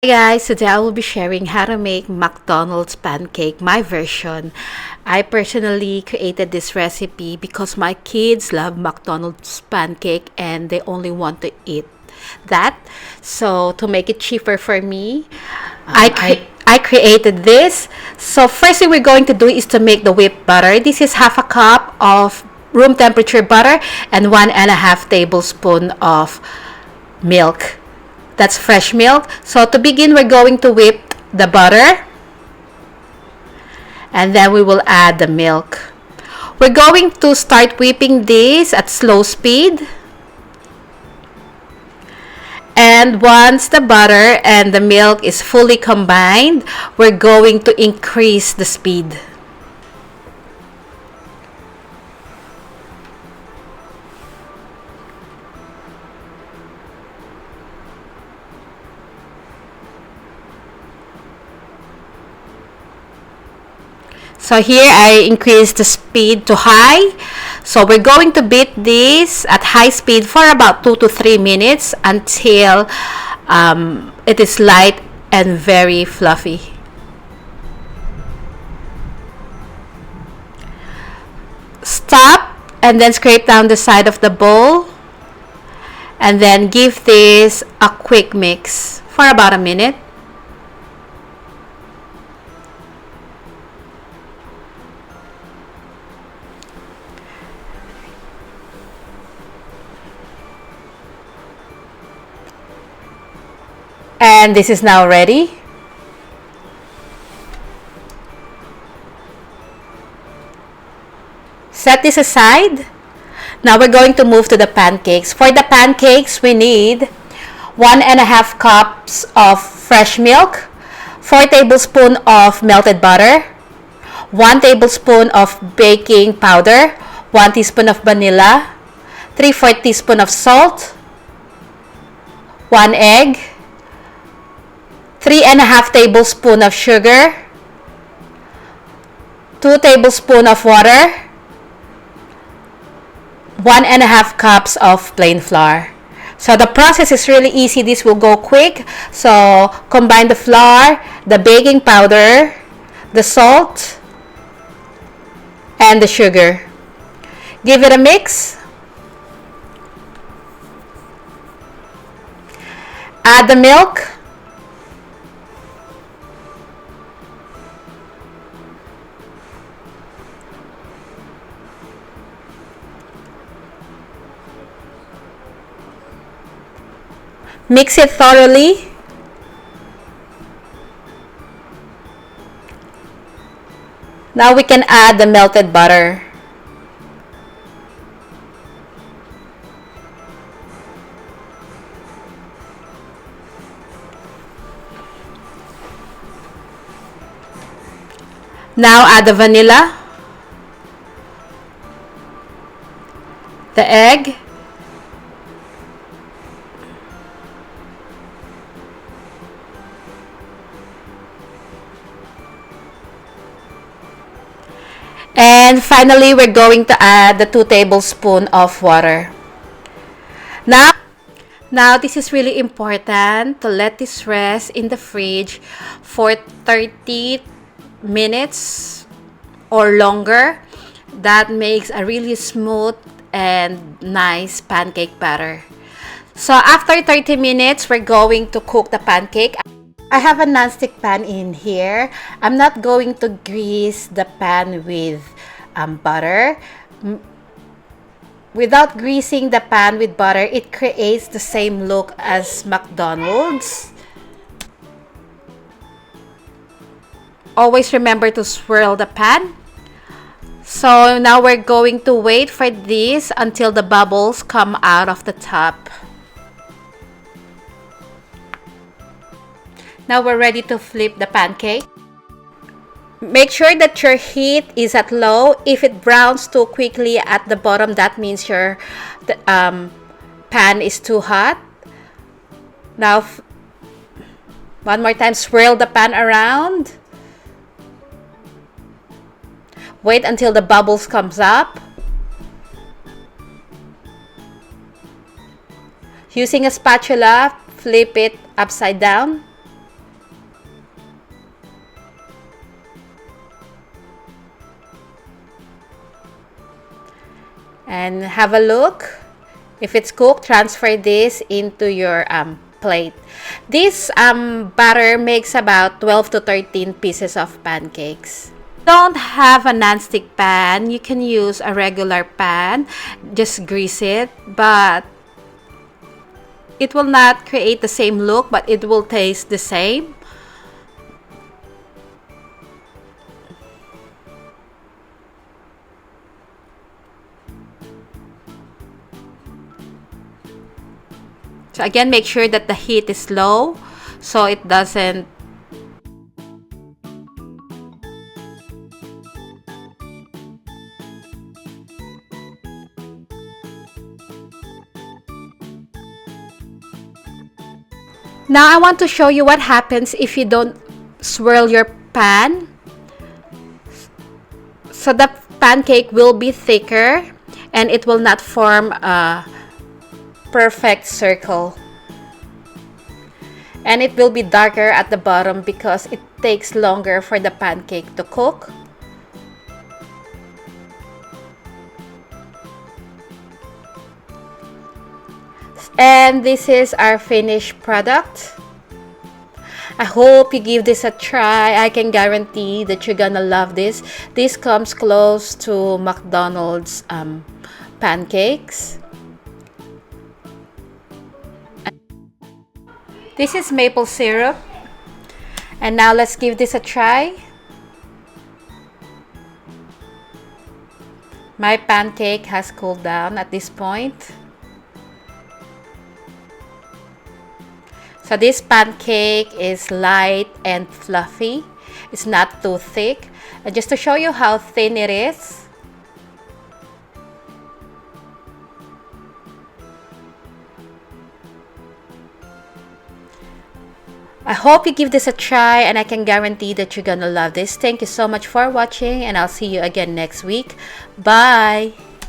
Hey guys, today I will be sharing how to make McDonald's pancake, my version. I personally created this recipe because my kids love McDonald's pancake and they only want to eat that. So to make it cheaper for me, I created this. So first thing we're going to do is to make the whipped butter. This is half a cup of room temperature butter and 1.5 tablespoon of milk. That's fresh milk. So to begin, we're going to whip the butter and then we will add the milk. We're going to start whipping this at slow speed. And once the butter and the milk is fully combined, we're going to increase the speed. So here I increased the speed to high. So we're going to beat this at high speed for about 2 to 3 minutes until it is light and very fluffy. Stop and then scrape down the side of the bowl and then give this a quick mix for about a minute. And this is now ready. Set this aside. Now we're going to move to the pancakes. For the pancakes, we need 1.5 cups of fresh milk, 4 tablespoons of melted butter, 1 tablespoon of baking powder, 1 teaspoon of vanilla, 3/4 teaspoon of salt, 1 egg, 3.5 tablespoons of sugar, 2 tablespoons of water, 1.5 cups of plain flour. So the process is really easy. This will go quick. So combine the flour, the baking powder, the salt, and the sugar. Give it a mix. Add the milk. Mix it thoroughly. Now we can add the melted butter. Now add the vanilla, the egg, and finally we're going to add the 2 tablespoons of water. Now this is really important to let this rest in the fridge for 30 minutes or longer. That makes a really smooth and nice pancake batter. So after 30 minutes, we're going to cook the pancake. I have a non-stick pan in here. I'm not going to grease the pan with butter. Without greasing the pan with butter, it creates the same look as McDonald's. Always remember to swirl the pan. So now we're going to wait for this until the bubbles come out of the top. Now we're ready to flip the pancake. Make sure that your heat is at low. If it browns too quickly at the bottom, that means your pan is too hot. Now, one more time, swirl the pan around. Wait until the bubbles comes up. Using a spatula, flip it upside down. and have a look. If it's cooked, transfer this into your plate. This batter makes about 12 to 13 pieces of pancakes. Don't have a non-stick pan, you can use a regular pan. Just grease it, but it will not create the same look, but it will taste the same. So again, make sure that the heat is low so it doesn't. Now I want to show you what happens if you don't swirl your pan. So the pancake will be thicker and it will not form a perfect circle. And it will be darker at the bottom because it takes longer for the pancake to cook. And this is our finished product. I hope you give this a try. I can guarantee that you're gonna love this. This comes close to McDonald's pancakes. This is maple syrup. And now let's give this a try. My pancake has cooled down at this point. So this pancake is light and fluffy. It's not too thick. And just to show you how thin it is, I hope you give this a try and I can guarantee that you're gonna love this. Thank you so much for watching and I'll see you again next week. Bye!